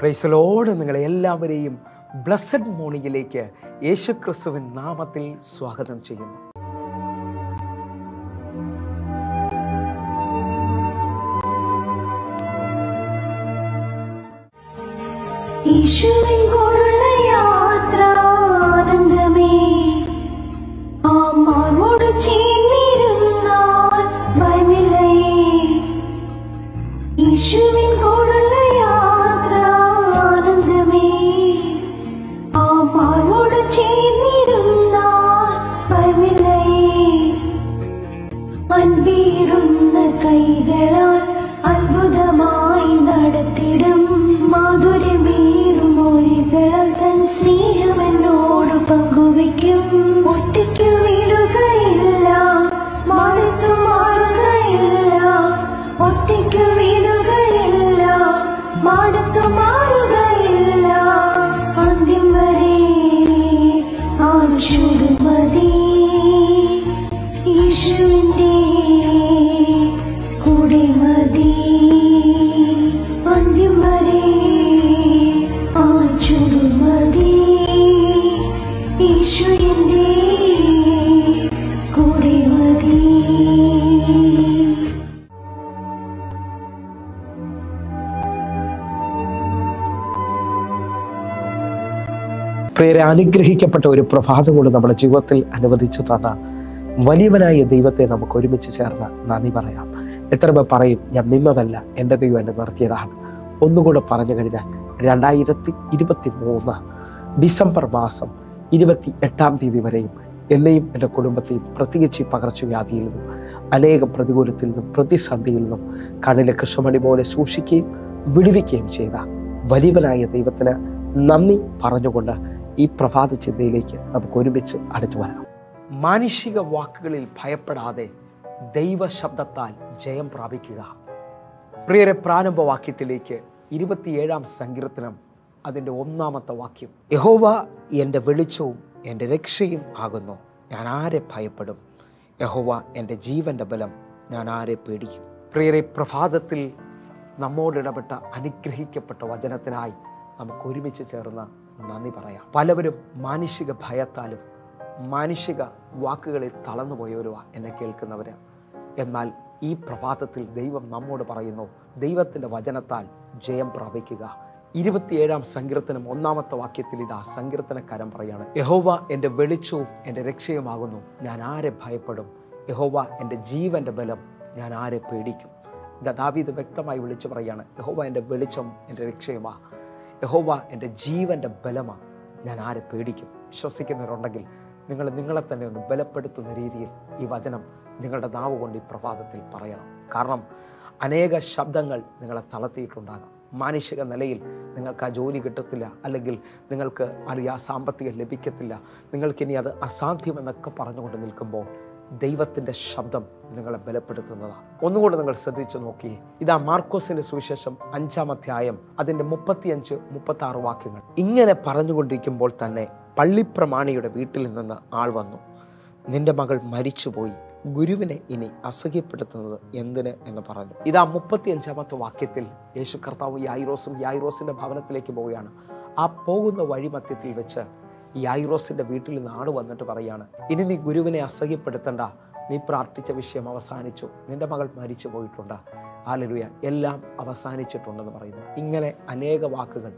Praise Lord. നിങ്ങളെ എല്ലാവരെയും blessed മോർണിംഗിലേക്ക് യേശുക്രിസ്തുവിൻ നാമത്തിൽ സ്വാഗതം ചെയ്യുന്നു. കൈകളാൽ അത്ഭുതമായി നടത്തിടും മാധുര്യമേറും മൊഴികളാൽ തൻ സ്നേഹമെന്നോട് പങ്കുവയ്ക്കും. ഒറ്റയ്ക്കു വിടുകയില്ല, മടുത്തു മാറുകയില്ല. ഒറ്റയ്ക്കു വിടുകയില്ല, മടുത്തു മാറുകയില്ല. അന്ത്യം വരെ ആ ചുടുമതി യേശുവിൻ്റെ കൂടെ മതി. അന്ത്യം വരെ ആ ചുടുമതി യേശുവിൻ്റെ കൂടെ മതി. പ്രിയരെ, അനുഗ്രഹിക്കപ്പെട്ട ഒരു പ്രഭാതം കൊണ്ട് നമ്മുടെ ജീവിതത്തിൽ അനുവദിച്ചു തന്ന വലിയവനായ ദൈവത്തെ നമുക്ക് ഒരുമിച്ച് ചേർന്ന് നന്ദി പറയാം. എത്ര പേർ പറയും, ഞാൻ നിന്നതല്ല, എൻ്റെ ദൈവം എന്നെ നിർത്തിയതാണ്. ഒന്നുകൂടെ പറഞ്ഞു കഴിഞ്ഞാൽ 2023 ഡിസംബർ മാസം 28 വരെയും എന്നെയും എൻ്റെ കുടുംബത്തെയും പ്രത്യേകിച്ച് ഈ പകർച്ചവ്യാധിയിൽ നിന്നും അനേകം പ്രതികൂലത്തിൽ നിന്നും പ്രതിസന്ധിയിൽ നിന്നും കണ്ണിലെ കൃഷ്ണമണി പോലെ സൂക്ഷിക്കുകയും വിടുവിക്കുകയും ചെയ്ത വലിയവനായ ദൈവത്തിന് നന്ദി പറഞ്ഞുകൊണ്ട് ഈ പ്രഭാത ചിന്തയിലേക്ക് നമുക്ക് ഒരുമിച്ച് അടുത്തു വരാം. മാനുഷിക വാക്കുകളിൽ ഭയപ്പെടാതെ ദൈവശബ്ദത്താൽ ജയം പ്രാപിക്കുക. പ്രിയരെ, പ്രാരംഭവാക്യത്തിലേക്ക് 27 സങ്കീർത്തനം അതിൻ്റെ 1-ാമത്തെ വാക്യം, യഹോവ എൻ്റെ വെളിച്ചവും എൻ്റെ രക്ഷയും ആകുന്നു, ഞാൻ ആരെ ഭയപ്പെടും? യഹോവ എൻ്റെ ജീവൻ്റെ ബലം, ഞാൻ ആരെ പേടിക്കും? പ്രിയരെ, പ്രഭാതത്തിൽ നമ്മോടിടപെട്ട അനുഗ്രഹിക്കപ്പെട്ട വചനത്തിനായി നമുക്ക് ഒരുമിച്ച് ചേർന്ന് നന്ദി പറയാം. പലവരും മാനുഷിക ഭയത്താലും മാനുഷിക വാക്കുകളിൽ തളർന്നുപോയവരുമാണ് എന്നെ കേൾക്കുന്നവർ. എന്നാൽ ഈ പ്രഭാതത്തിൽ ദൈവം നമ്മോട് പറയുന്നു, ദൈവത്തിൻ്റെ വചനത്താൽ ജയം പ്രാപിക്കുക. 27 സങ്കീർത്തനം 1-ാമത്തെ വാക്യത്തിൽ ഇതാ സങ്കീർത്തനക്കാരൻ പറയാണ്, യഹോവ എൻ്റെ വെളിച്ചവും എൻ്റെ രക്ഷയുമാകുന്നു, ഞാൻ ആരെ ഭയപ്പെടും? യഹോവ എൻ്റെ ജീവൻ്റെ ബലം, ഞാൻ ആരെ പേടിക്കും? ഇതാ ദാവീദ് വ്യക്തമായി വിളിച്ചു പറയാണ്, യഹോവ എൻ്റെ വെളിച്ചം എൻ്റെ രക്ഷയുമാ, യഹോവ എൻ്റെ ജീവൻ്റെ ബലമാണ്, ഞാൻ ആരെ പേടിക്കും? വിശ്വസിക്കുന്നവരുണ്ടെങ്കിൽ നിങ്ങളെ തന്നെ ഒന്ന് ബലപ്പെടുത്തുന്ന രീതിയിൽ ഈ വചനം നിങ്ങളുടെ നാവ് കൊണ്ട് ഈ പ്രഭാതത്തിൽ പറയണം. കാരണം അനേക ശബ്ദങ്ങൾ നിങ്ങളെ തളർത്തിയിട്ടുണ്ടാകാം. മാനുഷിക നിലയിൽ നിങ്ങൾക്ക് ആ ജോലി കിട്ടത്തില്ല, അല്ലെങ്കിൽ നിങ്ങൾക്ക് ആ സാമ്പത്തികം ലഭിക്കത്തില്ല, നിങ്ങൾക്കിനി അത് അസാധ്യമെന്നൊക്കെ പറഞ്ഞുകൊണ്ട് നിൽക്കുമ്പോൾ ദൈവത്തിൻ്റെ ശബ്ദം നിങ്ങളെ ബലപ്പെടുത്തുന്നതാണ്. ഒന്നുകൂടെ നിങ്ങൾ ശ്രദ്ധിച്ചു നോക്കിയേ. ഇതാ മാർക്കോസിന്റെ സുവിശേഷം 5-ാം അധ്യായം അതിൻ്റെ 35-36 വാക്യങ്ങൾ. ഇങ്ങനെ പറഞ്ഞുകൊണ്ടിരിക്കുമ്പോൾ തന്നെ പള്ളിപ്രമാണിയുടെ വീട്ടിൽ നിന്ന് ആൾ വന്നു, നിന്റെ മകൾ മരിച്ചുപോയി, ഗുരുവിനെ ഇനി അസഹ്യപ്പെടുത്തുന്നത് എന്തിന് എന്ന് പറഞ്ഞു. ഇതാ 35-ാമത്തെ വാക്യത്തിൽ യേശു കർത്താവ് യായിറോസിന്റെ ഭവനത്തിലേക്ക് പോവുകയാണ്. ആ പോകുന്ന വഴിമധ്യത്തിൽ വെച്ച് യായിറോസിന്റെ വീട്ടിൽ നിന്ന് ആട് വന്നിട്ട് പറയാണ്, ഇനി നീ ഗുരുവിനെ അസഹ്യപ്പെടുത്തണ്ട, നീ പ്രാർത്ഥിച്ച വിഷയം അവസാനിച്ചു, നിന്റെ മകൾ മരിച്ചു പോയിട്ടുണ്ട്, ഹല്ലേലൂയ, എല്ലാം അവസാനിച്ചിട്ടുണ്ടെന്ന് പറയുന്നു. ഇങ്ങനെ അനേക വാക്കുകൾ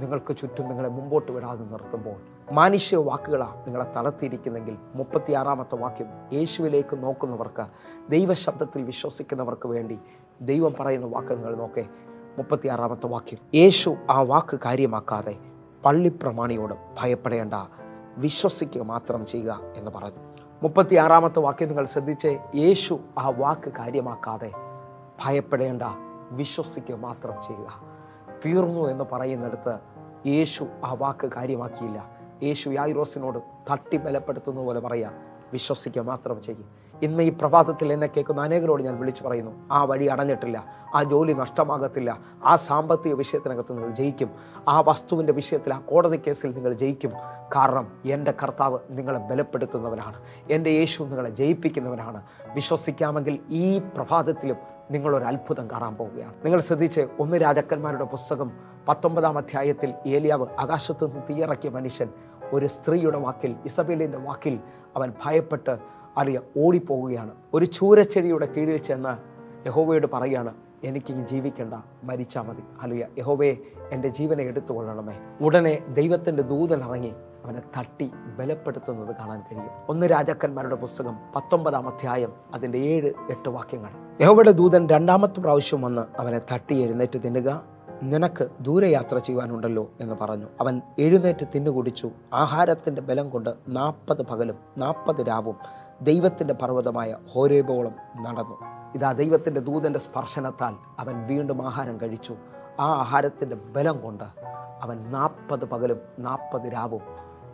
നിങ്ങൾക്ക് ചുറ്റും നിങ്ങളെ മുമ്പോട്ട് വിടാതെ നിർത്തുമ്പോൾ മാനുഷിക വാക്കുകളാണ് നിങ്ങളെ തളർത്തിയിരിക്കുന്നെങ്കിൽ 36-ാമത്തെ വാക്യം, യേശുവിലേക്ക് നോക്കുന്നവർക്ക്, ദൈവശബ്ദത്തിൽ വിശ്വസിക്കുന്നവർക്ക് വേണ്ടി ദൈവം പറയുന്ന വാക്ക് നിങ്ങൾ നോക്കേ. 36-ാമത്തെ വാക്യം, യേശു ആ വാക്ക് കാര്യമാക്കാതെ പള്ളിപ്രമാണിയോട് ഭയപ്പെടേണ്ട, വിശ്വസിക്കുക മാത്രം ചെയ്യുക എന്ന് പറഞ്ഞു. 36-ാമത്തെ വാക്യം നിങ്ങൾ ശ്രദ്ധിച്ചേ. യേശു ആ വാക്ക് കാര്യമാക്കാതെ ഭയപ്പെടേണ്ട, വിശ്വസിക്കുക മാത്രം ചെയ്യുക. തീർന്നു എന്ന് പറയുന്നിടത്ത് യേശു ആ വാക്ക് കാര്യമാക്കിയില്ല. യേശു യായിറോസിനോട് തട്ടി ബലപ്പെടുത്തുന്ന പോലെ പറയുക, വിശ്വസിക്കുക മാത്രം ചെയ്യും. ഇന്ന് ഈ പ്രഭാതത്തിൽ എന്നെ കേൾക്കുന്ന അനേകരോട് ഞാൻ വിളിച്ചു പറയുന്നു, ആ വഴി അടഞ്ഞിട്ടില്ല, ആ ജോലി നഷ്ടമാകത്തില്ല, ആ സാമ്പത്തിക വിഷയത്തിനകത്ത് നിങ്ങൾ ജയിക്കും, ആ വസ്തുവിൻ്റെ വിഷയത്തിൽ, ആ കോടതി കേസിൽ നിങ്ങൾ ജയിക്കും. കാരണം എൻ്റെ കർത്താവ് നിങ്ങളെ ബലപ്പെടുത്തുന്നവനാണ്, എൻ്റെ യേശു നിങ്ങളെ ജയിപ്പിക്കുന്നവനാണ്. വിശ്വസിക്കാമെങ്കിൽ ഈ പ്രഭാതത്തിലും നിങ്ങളൊരു അത്ഭുതം കാണാൻ പോവുകയാണ്. നിങ്ങൾ ശ്രദ്ധിച്ച് 1 രാജാക്കന്മാരുടെ പുസ്തകം 19-ാം അധ്യായത്തിൽ ഏലിയാവ് ആകാശത്തു നിന്ന് തീയിറക്കിയ മനുഷ്യൻ ഒരു സ്ത്രീയുടെ വാക്കിൽ, ഇസബേലിൻ്റെ വാക്കിൽ അവൻ ഭയപ്പെട്ട് ഓടിപ്പോവുകയാണ്. ഒരു ചൂരച്ചെടിയുടെ കീഴിൽ ചെന്ന് യഹോവയോട് പറയുകയാണ്, എനിക്കിനി ജീവിക്കേണ്ട, മരിച്ചാൽ മതി. യഹോവയെ എൻ്റെ ജീവനെ എടുത്തുകൊള്ളണമേ. ഉടനെ ദൈവത്തിൻ്റെ ദൂതൻ ഇറങ്ങി അവനെ തട്ടി ബലപ്പെടുത്തുന്നത് കാണാൻ കഴിയും. 1 രാജാക്കന്മാരുടെ പുസ്തകം 19-ാം അധ്യായം അതിൻ്റെ 7-8 വാക്യങ്ങൾ. യഹോവയുടെ ദൂതൻ 2ാമത്തെ പ്രാവശ്യം വന്ന് അവനെ തട്ടി, എഴുന്നേറ്റ് തിന്നുക, നിനക്ക് ദൂരയാത്ര ചെയ്യുവാനുണ്ടല്ലോ എന്ന് പറഞ്ഞു. അവൻ എഴുന്നേറ്റ് തിന്നുകുടിച്ചു. ആഹാരത്തിൻ്റെ ബലം കൊണ്ട് 40 പകലും 40 രാവും ദൈവത്തിൻ്റെ പർവ്വതമായ ഹോരേബോളം നടന്നു. ഇതാ ദൈവത്തിൻ്റെ ദൂതൻ്റെ സ്പർശനത്താൽ അവൻ വീണ്ടും ആഹാരം കഴിച്ചു. ആ ആഹാരത്തിൻ്റെ ബലം കൊണ്ട് അവൻ 40 പകലും 40 രാവും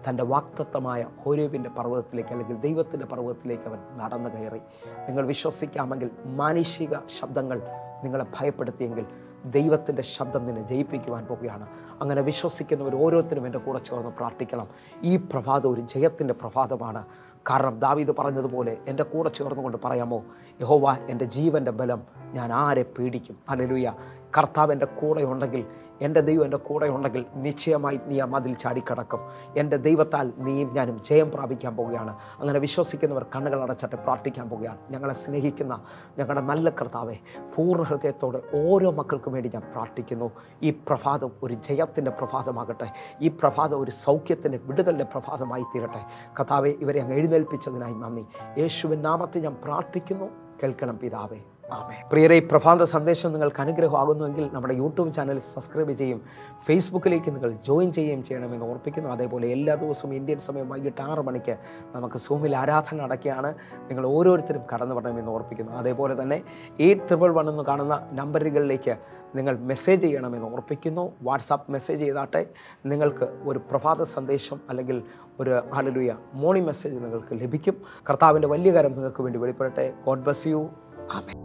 തൻ്റെ വാക്തത്വമായ ഹോരേബിൻ്റെ പർവ്വതത്തിലേക്ക്, അല്ലെങ്കിൽ ദൈവത്തിൻ്റെ പർവ്വതത്തിലേക്ക് അവൻ നടന്നു കയറി. നിങ്ങൾ വിശ്വസിക്കാമെങ്കിൽ മാനുഷിക ശബ്ദങ്ങൾ നിങ്ങളെ ഭയപ്പെടുത്തിയെങ്കിൽ ദൈവത്തിൻ്റെ ശബ്ദം നിന്നെ ജയിപ്പിക്കുവാൻ പോകുകയാണ്. അങ്ങനെ വിശ്വസിക്കുന്നവർ ഓരോരുത്തരും എൻ്റെ കൂടെ ചേർന്ന് പ്രാർത്ഥിക്കണം. ഈ പ്രഭാതം ഒരു ജയത്തിൻ്റെ പ്രഭാതമാണ്. കാരണം ദാവീദ് പറഞ്ഞതുപോലെ എൻ്റെ കൂടെ ചേർന്നുകൊണ്ട് പറയാമോ, യഹോവ എൻ്റെ ജീവൻ്റെ ബലം, ഞാൻ ആരെ പേടിക്കും? ഹല്ലേലൂയ. കർത്താവ് എൻ്റെ കൂടെ ഉണ്ടെങ്കിൽ, എൻ്റെ ദൈവം എൻ്റെ കൂടെ ഉണ്ടെങ്കിൽ നിശ്ചയമായി നീ ആ മതിൽ ചാടിക്കടക്കും. എൻ്റെ ദൈവത്താൽ നീയും ഞാനും ജയം പ്രാപിക്കാൻ പോവുകയാണ്. അങ്ങനെ വിശ്വസിക്കുന്നവർ കണ്ണുകൾ അടച്ചിട്ട് പ്രാർത്ഥിക്കാൻ പോവുകയാണ്. ഞങ്ങളെ സ്നേഹിക്കുന്ന ഞങ്ങളുടെ നല്ല കർത്താവെ, പൂർണ്ണ ഹൃദയത്തോടെ ഓരോ മക്കൾക്കും വേണ്ടി ഞാൻ പ്രാർത്ഥിക്കുന്നു. ഈ പ്രഭാതം ഒരു ജയത്തിൻ്റെ പ്രഭാതമാകട്ടെ. ഈ പ്രഭാതം ഒരു സൗഖ്യത്തിൻ്റെ, വിടുതലിൻ്റെ പ്രഭാതമായി തീരട്ടെ. കർത്താവെ, ഇവരെ അങ്ങ് എഴുന്നേൽപ്പിച്ചതിനായി നന്ദി. യേശുവിൻ നാമത്തിൽ ഞാൻ പ്രാർത്ഥിക്കുന്നു. കേൾക്കണം പിതാവേ, ആമേൻ. പ്രിയരെ, ഈ പ്രഭാത സന്ദേശം നിങ്ങൾക്ക് അനുഗ്രഹമാകുന്നുവെങ്കിൽ നമ്മുടെ യൂട്യൂബ് ചാനൽ സബ്സ്ക്രൈബ് ചെയ്യും, ഫേസ്ബുക്കിലേക്ക് നിങ്ങൾ ജോയിൻ ചെയ്യുകയും ചെയ്യണമെന്ന് ഓർപ്പിക്കുന്നു. അതേപോലെ എല്ലാ ദിവസവും ഇന്ത്യൻ സമയം വൈകിട്ട് 6 മണിക്ക് നമുക്ക് സൂമിൽ ആരാധന നടക്കുകയാണ്. നിങ്ങൾ ഓരോരുത്തരും കടന്നു വരണമെന്ന് ഓർപ്പിക്കുന്നു. അതേപോലെ തന്നെ 8111 എന്ന് കാണുന്ന നമ്പറുകളിലേക്ക് നിങ്ങൾ മെസ്സേജ് ചെയ്യണമെന്ന് ഓർപ്പിക്കുന്നു. വാട്സാപ്പ് മെസ്സേജ് ചെയ്താട്ടെ നിങ്ങൾക്ക് ഒരു പ്രഭാത സന്ദേശം അല്ലെങ്കിൽ ഒരു ഹല്ലേലൂയ മോർണിംഗ് മെസ്സേജ് നിങ്ങൾക്ക് ലഭിക്കും. കർത്താവിൻ്റെ വലിയ കരം നിങ്ങൾക്ക് വേണ്ടി വെളിപ്പെടട്ടെ. God bless you. ആമേൻ.